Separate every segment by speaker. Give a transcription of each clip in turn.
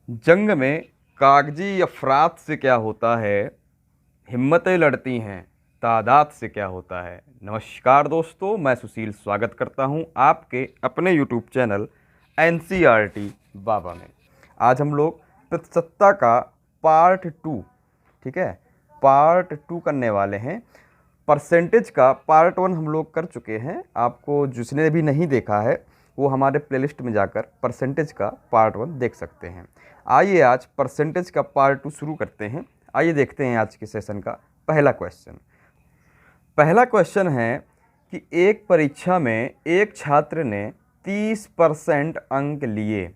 Speaker 1: जंग में कागजी अफरात से क्या होता है, हिम्मतें लड़ती हैं, तादाद से क्या होता है। नमस्कार दोस्तों, मैं सुशील स्वागत करता हूं आपके अपने यूट्यूब चैनल एनसीईआरटी बाबा में। आज हम लोग प्रतिशतता का पार्ट 2, ठीक है, पार्ट 2 करने वाले हैं। परसेंटेज का पार्ट 1 हम लोग कर चुके हैं। आपको जिसने भी नहीं देखा है वो हमारे प्लेलिस्ट में जाकर परसेंटेज का पार्ट 1 देख सकते हैं। आइए आज परसेंटेज का पार्ट 2 शुरू करते हैं। आइए देखते हैं आज के सेशन का पहला क्वेश्चन। पहला क्वेश्चन है कि एक परीक्षा में एक छात्र ने 30% अंक लिए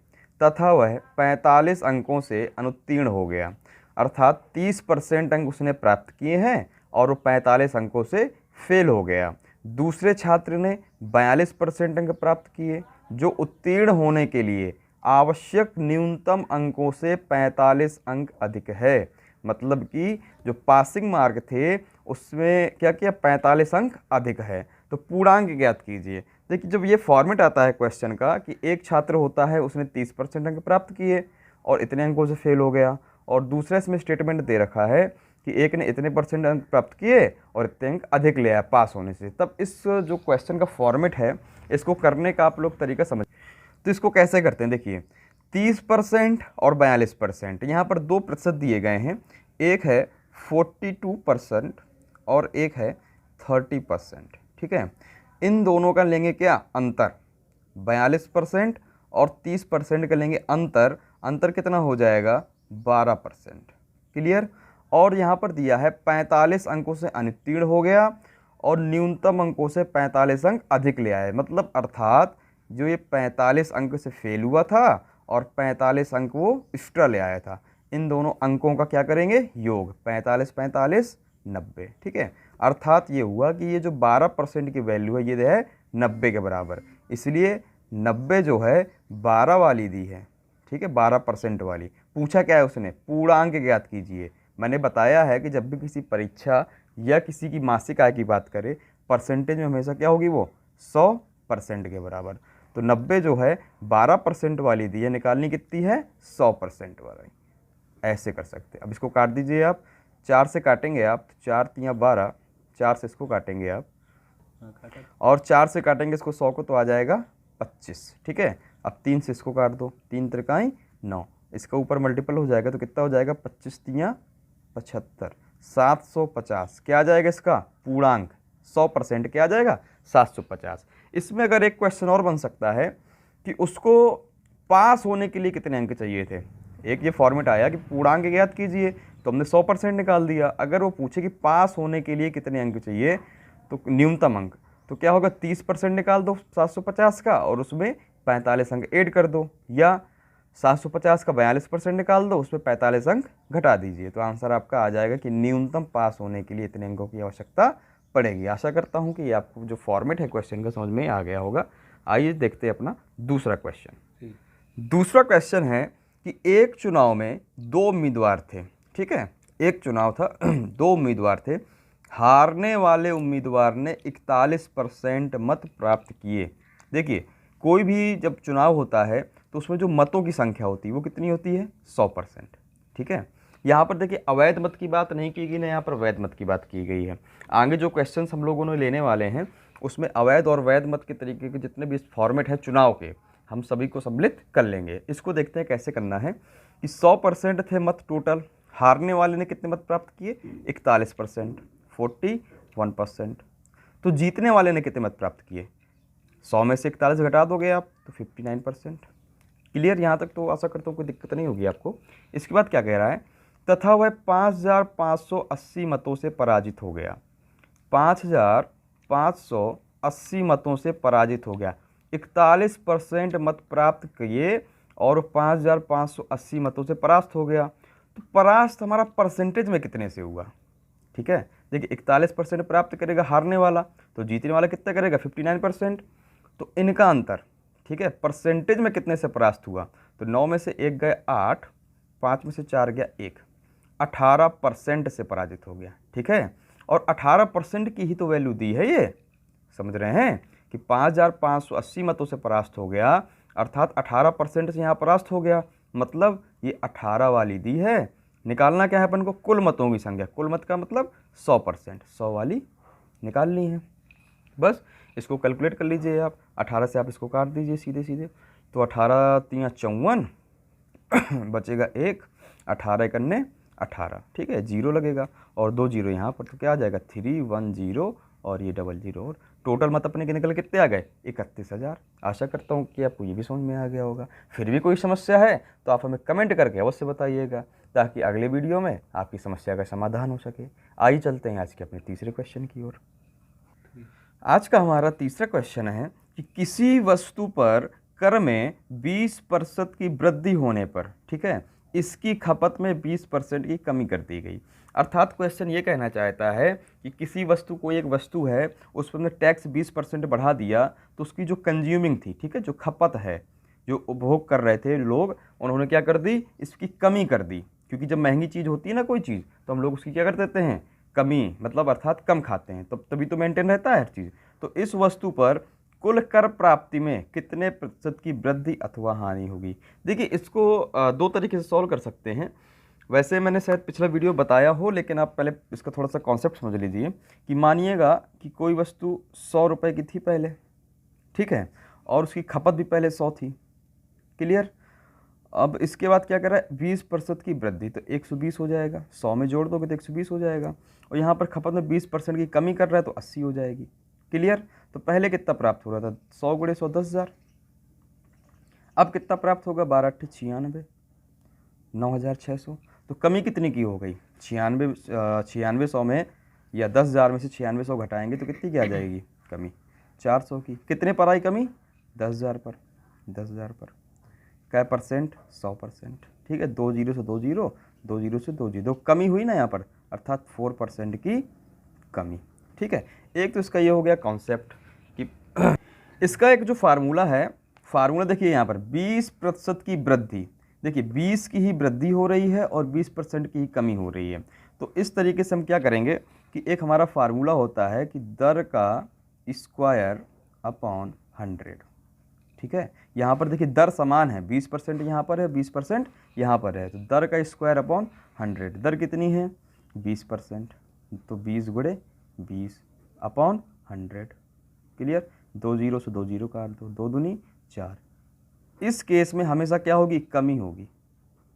Speaker 1: तथा वह 45 अंकों से अनुत्तीर्ण हो गया। अर्थात 30% अंक उसने प्राप्त किए हैं और वो 45 अंकों से फेल हो गया। दूसरे छात्र ने 42% अंक प्राप्त किए, जो उत्तीर्ण होने के लिए आवश्यक न्यूनतम अंकों से 45 अंक अधिक है। मतलब कि जो पासिंग मार्क थे उसमें क्या किया, 45 अंक अधिक है। तो पूर्णांक ज्ञात कीजिए। देखिए, जब ये फॉर्मेट आता है क्वेश्चन का कि एक छात्र होता है, उसने 30% अंक प्राप्त किए और इतने अंकों से फेल हो गया, और दूसरा इसमें स्टेटमेंट दे रखा है कि एक ने इतने % अंक प्राप्त किए और इतने अंक अधिक ले आया पास होने से। तब इस जो क्वेश्चन का फॉर्मेट है, इसको करने का आप लोग तरीका समझ। तो इसको कैसे करते हैं, देखिए 30% और 42%, यहाँ पर 2% दिए गए हैं। एक है 42% और एक है 30%, ठीक है। इन दोनों का लेंगे क्या, अंतर। 42% और 30% का लेंगे अंतर। अंतर कितना हो जाएगा, 12%। क्लियर। और यहाँ पर दिया है 45 अंकों से अनुत्तीर्ण हो गया और न्यूनतम अंकों से 45 अंक अधिक ले आए। मतलब अर्थात जो ये 45 अंक से फेल हुआ था और 45 अंक वो एक्स्ट्रा ले आया था, इन दोनों अंकों का क्या करेंगे, योग। 45 45 90, ठीक है। अर्थात ये हुआ कि ये जो 12% की वैल्यू है ये है 90 के बराबर। इसलिए 90 जो है 12 वाली दी है, ठीक है, 12% वाली। पूछा क्या है उसने, पूर्णांक ज्ञात कीजिए। मैंने बताया है कि जब भी किसी परीक्षा या किसी की मासिक आय की बात करें, परसेंटेज में हमेशा क्या होगी, वो 100% के बराबर। तो 90 जो है 12% वाली दी है, निकालनी कितनी है, 100% वाली। ऐसे कर सकते हैं। अब इसको काट दीजिए आप, 4 से काटेंगे आप, 4 तियाँ 12, 4 से इसको काटेंगे आप और 4 से काटेंगे इसको 100 को, तो आ जाएगा 25, ठीक है। अब 3 से इसको काट दो, 3 त्रिकाई 9, इसका ऊपर मल्टीपल हो जाएगा तो कितना हो जाएगा, 25 तियाँ 75, 750। क्या आ जाएगा इसका पूर्णांक, 100% क्या आ जाएगा, 750। इसमें अगर एक क्वेश्चन और बन सकता है कि उसको पास होने के लिए कितने अंक चाहिए थे। एक ये फॉर्मेट आया कि पूर्णांक ज्ञात कीजिए, तो हमने 100% निकाल दिया। अगर वो पूछे कि पास होने के लिए कितने अंक चाहिए, तो न्यूनतम अंक, तो क्या होगा, 30% निकाल दो 750 का और उसमें 45 अंक ऐड कर दो, या 750 का 42% निकाल दो, उसमें 45 अंक घटा दीजिए। तो आंसर आपका आ जाएगा कि न्यूनतम पास होने के लिए इतने अंकों की आवश्यकता पड़ेगी। आशा करता हूं कि ये आपको जो फॉर्मेट है क्वेश्चन का समझ में आ गया होगा। आइए देखते हैं अपना दूसरा क्वेश्चन। दूसरा क्वेश्चन है कि एक चुनाव में 2 उम्मीदवार थे, ठीक है। एक चुनाव था 2 उम्मीदवार थे। हारने वाले उम्मीदवार ने 41% मत प्राप्त किए। देखिए, कोई भी जब चुनाव होता है तो उसमें जो मतों की संख्या होती है वो कितनी होती है, 100%, ठीक है। यहाँ पर देखिए अवैध मत की बात नहीं की गई ना, यहाँ पर वैध मत की बात की गई है। आगे जो क्वेश्चंस हम लोगों ने लेने वाले हैं उसमें अवैध और वैध मत के तरीके के जितने भी फॉर्मेट है चुनाव के, हम सभी को सम्मिलित कर लेंगे। इसको देखते हैं कैसे करना है कि 100% थे मत टोटल। हारने वाले ने कितने मत प्राप्त किए, 41%, 41%। तो जीतने वाले ने कितने मत प्राप्त किए, 100 में से 41 घटा दोगे आप तो 59%। क्लियर, यहाँ तक तो आशा करता हूँ कोई दिक्कत नहीं होगी आपको। इसके बाद क्या कह रहा है, तथा वह 5580 मतों से पराजित हो गया। 5580 मतों से पराजित हो गया। 41% मत प्राप्त किए और 5580 मतों से परास्त हो गया। तो परास्त हमारा परसेंटेज में कितने से हुआ, ठीक है। देखिए 41% प्राप्त करेगा हारने वाला, तो जीतने वाला कितना करेगा, 59%। तो इनका अंतर, ठीक है, परसेंटेज में कितने से परास्त हुआ, तो 9 में से 1 गए 8, 5 में से 4 गया 1, 18% से पराजित हो गया, ठीक है। और 18% की ही तो वैल्यू दी है ये, समझ रहे हैं कि 5580 मतों से परास्त हो गया, अर्थात 18% से यहाँ परास्त हो गया। मतलब ये 18 वाली दी है। निकालना क्या है अपन को, कुल मतों की संख्या। कुल मत का मतलब 100%, 100 वाली निकालनी है। बस इसको कैलकुलेट कर लीजिए आप, 18 से आप इसको काट दीजिए सीधे सीधे। तो 18 तिया 54 बचेगा 1, 18 एकन्ने 18, ठीक है, 0 लगेगा और 2 0 यहाँ पर, तो क्या आ जाएगा 310 और ये 00 और टोटल मत अपने के निकल कितने आ गए 31,000। आशा करता हूँ कि आपको ये भी समझ में आ गया होगा। फिर भी कोई समस्या है तो आप हमें कमेंट करके अवश्य बताइएगा, ताकि अगले वीडियो में आपकी समस्या का समाधान हो सके। आइए चलते हैं आज के अपने तीसरे क्वेश्चन की ओर। आज का हमारा तीसरा क्वेश्चन है कि किसी वस्तु पर कर में 20% की वृद्धि होने पर, ठीक है, इसकी खपत में 20% की कमी कर दी गई। अर्थात क्वेश्चन ये कहना चाहता है कि किसी वस्तु को, एक वस्तु है, उस पर हमने टैक्स 20% बढ़ा दिया, तो उसकी जो कंज्यूमिंग थी, ठीक है, जो खपत है, जो उपभोग कर रहे थे लोग, उन्होंने क्या कर दी, इसकी कमी कर दी। क्योंकि जब महंगी चीज़ होती है ना कोई चीज़, तो हम लोग उसकी क्या कर देते हैं, कमी, मतलब अर्थात कम खाते हैं, तब तभी तो मेंटेन रहता है हर चीज़। तो इस वस्तु पर कुल कर प्राप्ति में कितने प्रतिशत की वृद्धि अथवा हानि होगी। देखिए इसको दो तरीके से सॉल्व कर सकते हैं। वैसे मैंने शायद पिछला वीडियो बताया हो, लेकिन आप पहले इसका थोड़ा सा कॉन्सेप्ट समझ लीजिए कि मानिएगा कि कोई वस्तु 100 रुपये की थी पहले, ठीक है, और उसकी खपत भी पहले 100 थी। क्लियर। अब इसके बाद क्या कर रहा है, 20% की वृद्धि, तो 120 हो जाएगा। 100 में जोड़ दोगे तो 120 हो जाएगा। और यहाँ पर खपत में 20% की कमी कर रहा है तो 80 हो जाएगी। क्लियर। तो पहले कितना प्राप्त हो रहा था, 100 गुणे 100 10,000। अब कितना प्राप्त होगा, 12 8 96, 9,600। तो कमी कितनी की हो गई, 9600 में या 10,000 में से 9600 घटाएंगे तो कितनी की आ जाएगी कमी, 400 की। कितने पर आई कमी, 10,000 पर। 10,000 पर क्या परसेंट, 100%, ठीक है। 2 0 से 2 0, 2 0 से 2 0, कमी हुई ना यहाँ पर, अर्थात 4% की कमी, ठीक है। एक तो इसका ये हो गया कॉन्सेप्ट कि इसका एक जो फार्मूला है, फार्मूला देखिए यहाँ पर 20% की वृद्धि, देखिए 20 की ही वृद्धि हो रही है और 20% की ही कमी हो रही है। तो इस तरीके से हम क्या करेंगे कि एक हमारा फार्मूला होता है कि दर का स्क्वायर अपॉन 100, ठीक है। यहाँ पर देखिए दर समान है, 20% यहाँ पर है, 20% यहाँ पर है, तो दर का स्क्वायर अपॉन 100। दर कितनी है 20%, तो 20 गुणे 20 अपॉन 100। क्लियर। 2 0 से 2 0 काट दो, 2 दूनी 4। इस केस में हमेशा क्या होगी, कमी होगी।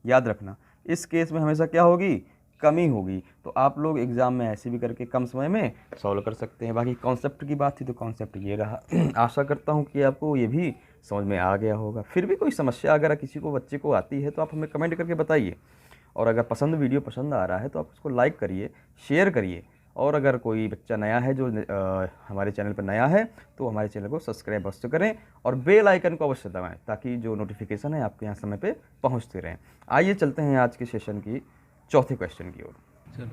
Speaker 1: याद रखना, इस केस में हमेशा क्या होगी, कमी होगी। तो आप लोग एग्जाम में ऐसे भी करके कम समय में सॉल्व कर सकते हैं। बाकी कॉन्सेप्ट की बात थी तो कॉन्सेप्ट ये रहा। आशा करता हूँ कि आपको ये भी समझ में आ गया होगा। फिर भी कोई समस्या अगर किसी को, बच्चे को आती है तो आप हमें कमेंट करके बताइए। और अगर वीडियो पसंद आ रहा है तो आप उसको लाइक करिए, शेयर करिए। और अगर कोई बच्चा नया है जो हमारे चैनल पर नया है तो हमारे चैनल को सब्सक्राइब अवश्य करें और बेल आइकन को अवश्य दबाएं, ताकि जो नोटिफिकेशन है आपके यहाँ समय पे पहुँचते रहें। आइए चलते हैं आज के सेशन की चौथे क्वेश्चन की ओर।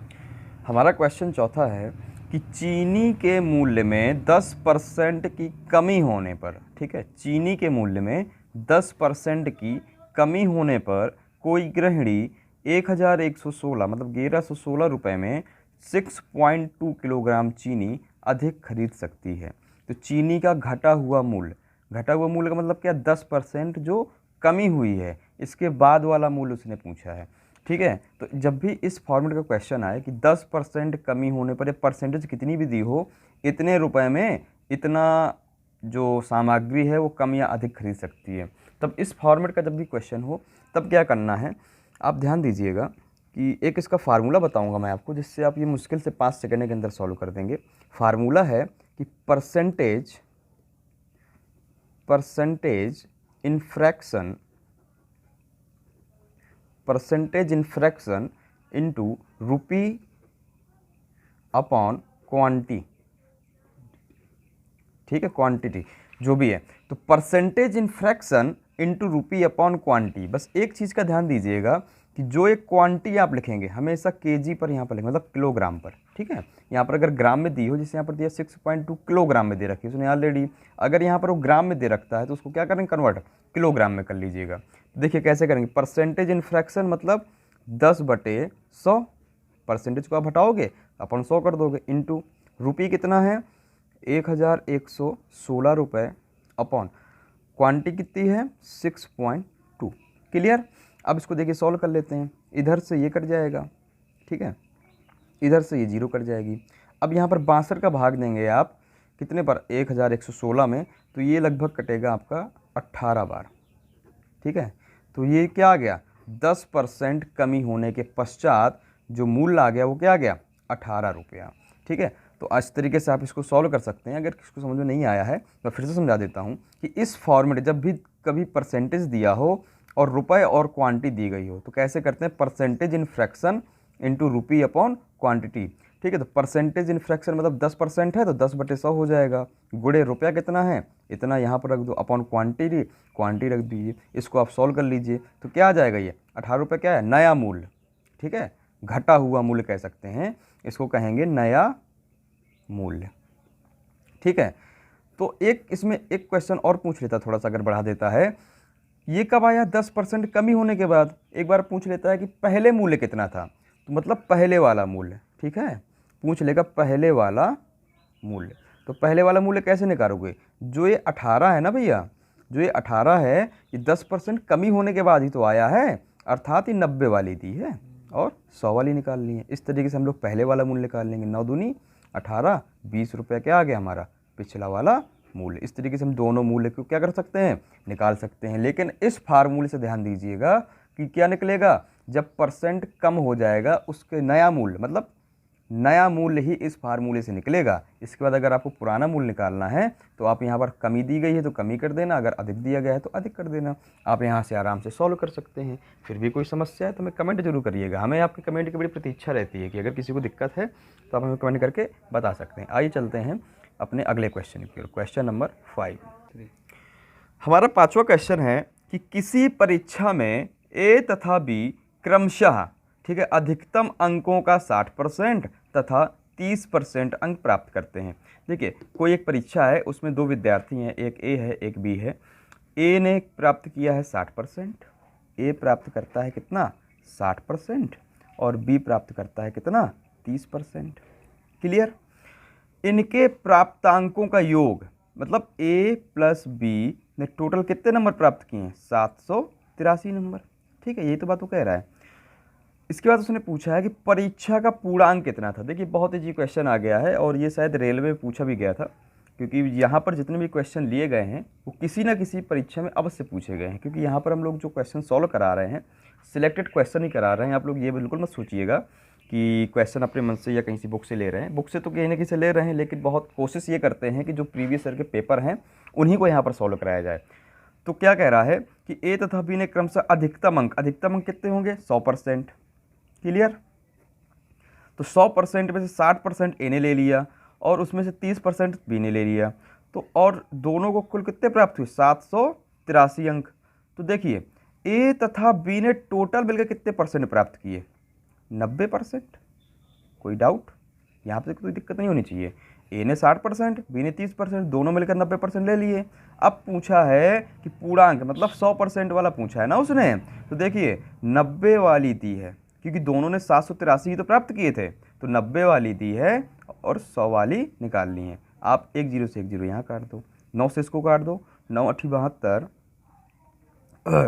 Speaker 1: हमारा क्वेश्चन चौथा है कि चीनी के मूल्य में 10% की कमी होने पर, ठीक है, चीनी के मूल्य में 10% की कमी होने पर कोई गृहिणी 1116 मतलब 1116 रुपये में 6.2 किलोग्राम चीनी अधिक खरीद सकती है। तो चीनी का घटा हुआ मूल्य का मतलब क्या, 10% जो कमी हुई है, इसके बाद वाला मूल्य उसने पूछा है, ठीक है। तो जब भी इस फॉर्मेट का क्वेश्चन आए कि 10% कमी होने पर, या परसेंटेज कितनी भी दी हो, इतने रुपए में इतना जो सामग्री है वो कम या अधिक खरीद सकती है, तब इस फॉर्मेट का जब भी क्वेश्चन हो तब क्या करना है, आप ध्यान दीजिएगा कि एक इसका फार्मूला बताऊंगा मैं आपको, जिससे आप ये मुश्किल से 5 सेकंड के अंदर सॉल्व कर देंगे। फार्मूला है कि percentage in fraction into rupee upon quantity, ठीक है, क्वांटिटी जो भी है। तो percentage in fraction into rupee upon quantity. बस एक चीज़ का ध्यान दीजिएगा कि जो एक क्वांटिटी आप लिखेंगे हमेशा केजी पर यहाँ पर लिखेंगे, मतलब किलोग्राम पर, ठीक है। यहाँ पर अगर ग्राम में दी हो, जैसे यहाँ पर दिया 6.2 किलोग्राम में दे रखी है उसने ऑलरेडी, अगर यहाँ पर वो ग्राम में दे रखता है तो उसको क्या करेंगे, कन्वर्ट किलोग्राम में कर लीजिएगा। देखिए कैसे करेंगे, परसेंटेज इन फ्रैक्शन मतलब 10/100, परसेंटेज को आप हटाओगे अपन 100 कर दोगे, इंटू रुपी कितना है 1116 रुपये, अपॉन क्वांटिटी कितनी है 6.2। क्लियर। अब इसको देखिए सॉल्व कर लेते हैं। इधर से ये कट जाएगा, ठीक है, इधर से ये 0 कट जाएगी। अब यहाँ पर 62 का भाग देंगे आप कितने पर, 1116 में, तो ये लगभग कटेगा आपका 18 बार, ठीक है। तो ये क्या आ गया, 10% कमी होने के पश्चात जो मूल्य आ गया वो क्या आ गया, 18 रुपया, ठीक है। तो इस तरीके से आप इसको सॉल्व कर सकते हैं। अगर किसको समझ में नहीं आया है मैं फिर से समझा देता हूँ कि इस फॉर्मेट जब भी कभी परसेंटेज दिया हो और रुपए और क्वांटिटी दी गई हो तो कैसे करते हैं, percentage in fraction into rupee upon quantity, ठीक है। तो परसेंटेज इन फ्रैक्शन मतलब 10% है तो 10/100 हो जाएगा, गुणे रुपया कितना है इतना, यहाँ पर रख दो, अपॉन क्वांटिटी रख दीजिए। इसको आप सॉल्व कर लीजिए तो क्या आ जाएगा, ये 18 रुपये क्या है, नया मूल्य, ठीक है, घटा हुआ मूल्य कह सकते हैं, इसको कहेंगे नया मूल्य, ठीक है। तो एक इसमें एक क्वेश्चन और पूछ लेता, थोड़ा सा अगर बढ़ा देता है, ये कब आया, 10% कमी होने के बाद। एक बार पूछ लेता है कि पहले मूल्य कितना था, तो मतलब पहले वाला मूल्य, ठीक है, पूछ लेगा पहले वाला मूल्य। तो पहले वाला मूल्य कैसे निकालोगे, जो ये 18 है ना भैया, जो ये 18 है ये 10% कमी होने के बाद ही तो आया है, अर्थात ये 90 वाली दी है और 100 वाली निकालनी है। इस तरीके से हम लोग पहले वाला मूल्य निकाल लेंगे, 9 दूनी 18, 20 रुपये क्या आ गया हमारा पिछला वाला मूल्य। इस तरीके से हम दोनों मूल्य को क्या कर सकते हैं, निकाल सकते हैं। लेकिन इस फार्मूले से ध्यान दीजिएगा कि क्या निकलेगा, जब परसेंट कम हो जाएगा उसके नया मूल्य, मतलब नया मूल्य ही इस फार्मूले से निकलेगा। इसके बाद अगर आपको पुराना मूल्य निकालना है तो आप यहाँ पर कमी दी गई है तो कमी कर देना, अगर अधिक दिया गया है तो अधिक कर देना। आप यहाँ से आराम से सॉल्व कर सकते हैं। फिर भी कोई समस्या है तो हमें कमेंट जरूर करिएगा, हमें आपके कमेंट की बड़ी प्रतीक्षा रहती है कि अगर किसी को दिक्कत है तो आप हमें कमेंट करके बता सकते हैं। आइए चलते हैं अपने अगले क्वेश्चन की ओर। क्वेश्चन नंबर 5, हमारा 5वां क्वेश्चन है कि किसी परीक्षा में ए तथा बी क्रमशः, ठीक है, अधिकतम अंकों का 60% तथा 30% अंक प्राप्त करते हैं। देखिए कोई एक परीक्षा है, उसमें 2 विद्यार्थी हैं, एक ए है एक बी है। ए ने प्राप्त किया है 60%, ए प्राप्त करता है कितना 60%, और बी प्राप्त करता है कितना 30%। क्लियर। इनके प्राप्तांकों का योग, मतलब ए प्लस बी ने टोटल कितने नंबर प्राप्त किए हैं, 783 नंबर, ठीक है, यही तो बात वो कह रहा है। इसके बाद उसने पूछा है कि परीक्षा का पूर्णांक कितना था। देखिए बहुत ही क्वेश्चन आ गया है और ये शायद रेलवे में पूछा भी गया था, क्योंकि यहाँ पर जितने भी क्वेश्चन लिए गए हैं वो किसी न किसी परीक्षा में अवश्य पूछे गए हैं। क्योंकि यहाँ पर हम लोग जो क्वेश्चन सॉल्व करा रहे हैं सिलेक्टेड क्वेश्चन ही करा रहे हैं। आप लोग ये बिल्कुल मत सोचिएगा कि क्वेश्चन अपने मन से या कहीं से बुक से ले रहे हैं। बुक से तो कहीं ना कहीं से ले रहे हैं, लेकिन बहुत कोशिश ये करते हैं कि जो प्रीवियस ईयर के पेपर हैं उन्हीं को यहाँ पर सॉल्व कराया जाए। तो क्या कह रहा है कि ए तथा बी ने क्रमशः अधिकतम अंक कितने होंगे, 100%। क्लियर। तो 100% में से 60% ए ने ले लिया और उसमें से 30% बी ने ले लिया, तो और दोनों को कुल कितने प्राप्त हुए, 783 अंक। तो देखिए ए तथा बी ने टोटल मिलकर कितने परसेंट प्राप्त किए, 90%। कोई डाउट, यहाँ पे कोई दिक्कत नहीं होनी चाहिए। ए ने 60%, बी ने 30%, दोनों मिलकर 90% ले लिए। अब पूछा है कि पूर्णांक, मतलब 100% वाला पूछा है ना उसने, तो देखिए 90 वाली दी है, क्योंकि दोनों ने 783 तो प्राप्त किए थे, तो 90 वाली दी है और 100 वाली निकालनी है। आप 1 0 से 1 0 यहाँ काट दो, 9 से इसको काट दो, 9 8 72,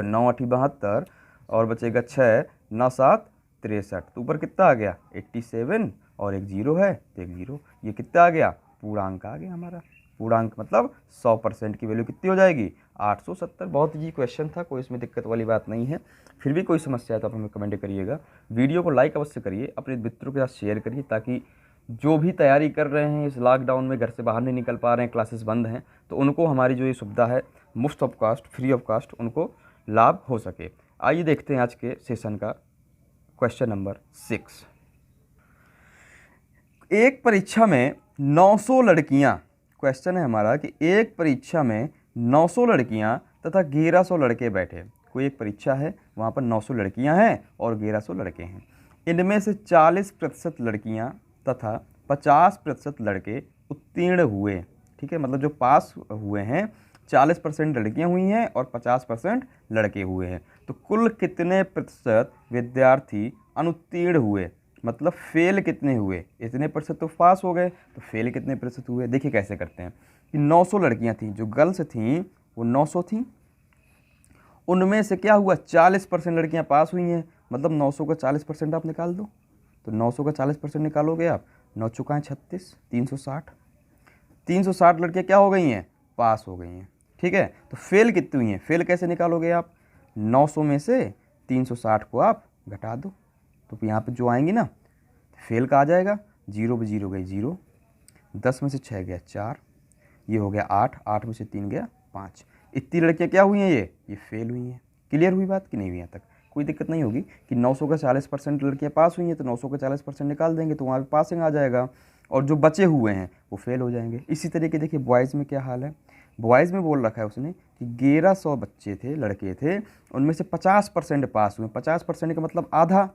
Speaker 1: 9 8 72 और बचेगा 6, 9 7 63। तो ऊपर कितना आ गया 87 और एक 0 है तो एक 0, ये कितना आ गया, पूर्णांक आ गया हमारा। पूर्णांक मतलब 100% की वैल्यू कितनी हो जाएगी, 870। बहुत ही क्वेश्चन था, कोई इसमें दिक्कत वाली बात नहीं है। फिर भी कोई समस्या है तो आप हमें कमेंट करिएगा। वीडियो को लाइक अवश्य करिए, अपने मित्रों के साथ शेयर करिए, ताकि जो भी तैयारी कर रहे हैं इस लॉकडाउन में, घर से बाहर नहीं निकल पा रहे हैं, क्लासेस बंद हैं, तो उनको हमारी जो ये सुविधा है मुफ्त of cost, free of cost, उनको लाभ हो सके। आइए देखते हैं आज के सेशन का क्वेश्चन नंबर 6। एक परीक्षा में 900 लड़कियां, क्वेश्चन है हमारा कि एक परीक्षा में 900 लड़कियां तथा 1100 लड़के बैठे। कोई एक परीक्षा है, वहाँ पर 900 लड़कियां हैं और 1100 लड़के हैं। इनमें से 40% लड़कियां तथा 50% लड़के उत्तीर्ण हुए। ठीक है, मतलब जो पास हुए हैं 40% लड़कियां हुई हैं और 50% लड़के हुए हैं। तो कुल कितने प्रतिशत विद्यार्थी अनुत्तीर्ण हुए, मतलब फेल कितने हुए। इतने प्रतिशत तो पास हो गए, तो फेल कितने प्रतिशत हुए। देखिए कैसे करते हैं कि 900 लड़कियां थीं, जो गर्ल्स थीं वो 900 थीं, उनमें से क्या हुआ, 40% लड़कियां पास हुई हैं, मतलब 900 का 40% आप निकाल दो। तो 900 का 40% निकालोगे आप, 9 चौका 36, 360। 360 लड़कियां क्या हो गई हैं, पास हो गई हैं। ठीक है, तो फेल कितनी हुई हैं, फेल कैसे निकालोगे आप, 900 में से 360 को आप घटा दो, तो यहाँ पे जो आएंगी ना फेल का आ जाएगा, 0 पे 0 गई 0, 10 में से 6 गया 4, ये हो गया 8, 8 में से 3 गया 5। इतनी लड़कियाँ क्या हुई हैं, ये फेल हुई हैं। क्लियर हुई बात कि नहीं हुई, यहाँ तक कोई दिक्कत नहीं होगी कि 900 का 40% लड़कियाँ पास हुई हैं, तो 900 का 40% निकाल देंगे तो वहाँ पे पासिंग आ जाएगा, और जो बचे हुए हैं वो फेल हो जाएंगे। इसी तरीके देखिए बॉयज़ में क्या हाल है, बॉयज़ में बोल रखा है उसने कि 1100 बच्चे थे, लड़के थे, उनमें से 50% पास हुए। 50% का मतलब आधा,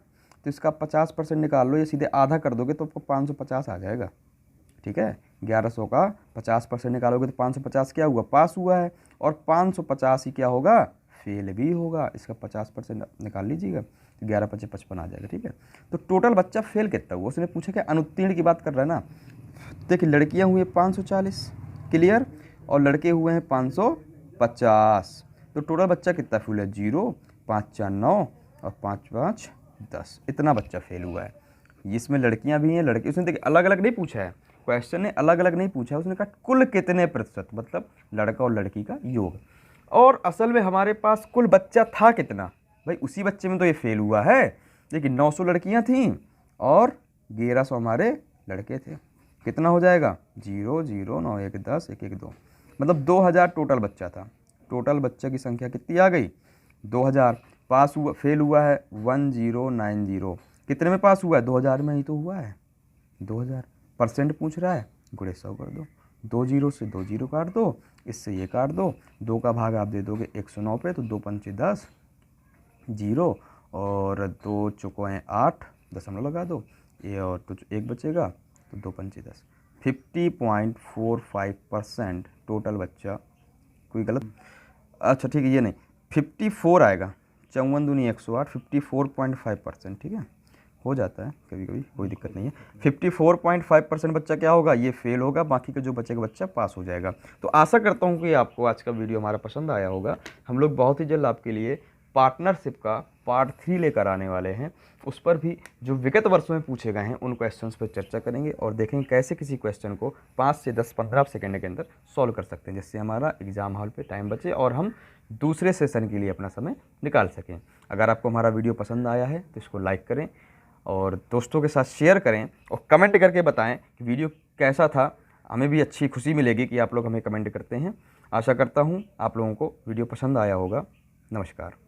Speaker 1: तो इसका 50% निकाल लो, ये सीधे आधा कर दोगे तो आपको 550 आ जाएगा। ठीक है, 1100 का 50% निकालोगे तो 550 क्या हुआ, पास हुआ है, और 550 ही क्या होगा, फेल भी होगा। इसका 50% निकाल लीजिएगा तो 11 पचे 55 आ जाएगा। ठीक है, तो टोटल बच्चा फेल कितना हुआ, उसने पूछा क्या, अनुत्तीर्ण की बात कर रहा है ना। देखिए लड़कियां हुई हैं 540, क्लियर, और लड़के हुए हैं 550, तो टोटल बच्चा कितना फेल है, 0, 5 4 9 और 5 5 10, इतना बच्चा फेल हुआ है। इसमें लड़कियां भी हैं, लड़के, उसने देखिए अलग अलग नहीं पूछा है, क्वेश्चन ने अलग अलग नहीं पूछा है, उसने कहा कुल कितने प्रतिशत, मतलब लड़का और लड़की का योग। और असल में हमारे पास कुल बच्चा था कितना, भाई उसी बच्चे में तो ये फेल हुआ है। देखिए 900 लड़कियां थीं और 1100 हमारे लड़के थे, कितना हो जाएगा, 0 0 9 1 10 1 1 2, मतलब 2000 टोटल बच्चा था। टोटल बच्चा की संख्या कितनी आ गई, 2000। पास हुआ, फेल हुआ है 1090, कितने में पास हुआ है, 2000 में ही तो हुआ है। 2000 परसेंट पूछ रहा है, गुणे 100 कर दो, 2 0 से 2 0 काट दो, इससे ये काट दो, 2 का भाग आप दे दोगे 109 पे, तो 2 पंचे 10, 0 और 2 चौको हैं 8, दशमलव लगा दो, ये और तो 1 बचेगा, तो 2 पंचे 10, 50.45% टोटल बच्चा। कोई गलत, अच्छा ठीक है, ये नहीं 54 आएगा, 54 दूनी 108, 54.5%। ठीक है, हो जाता है कभी कभी, कोई दिक्कत नहीं है। 54.5% बच्चा क्या होगा, ये फेल होगा, बाकी का जो बचेगा बच्चा पास हो जाएगा। तो आशा करता हूँ कि आपको आज का वीडियो हमारा पसंद आया होगा। हम लोग बहुत ही जल्द आपके लिए पार्टनरशिप का पार्ट 3 लेकर आने वाले हैं। उस पर भी जो विगत वर्षों में पूछे गए हैं उन क्वेश्चंस पर चर्चा करेंगे और देखेंगे कैसे किसी क्वेश्चन को 5 से 10 15 सेकंड के अंदर सॉल्व कर सकते हैं, जिससे हमारा एग्जाम हॉल पे टाइम बचे और हम दूसरे सेशन के लिए अपना समय निकाल सकें। अगर आपको हमारा वीडियो पसंद आया है तो इसको लाइक करें और दोस्तों के साथ शेयर करें और कमेंट करके बताएं कि वीडियो कैसा था। हमें भी अच्छी खुशी मिलेगी कि आप लोग हमें कमेंट करते हैं। आशा करता हूँ आप लोगों को वीडियो पसंद आया होगा। नमस्कार।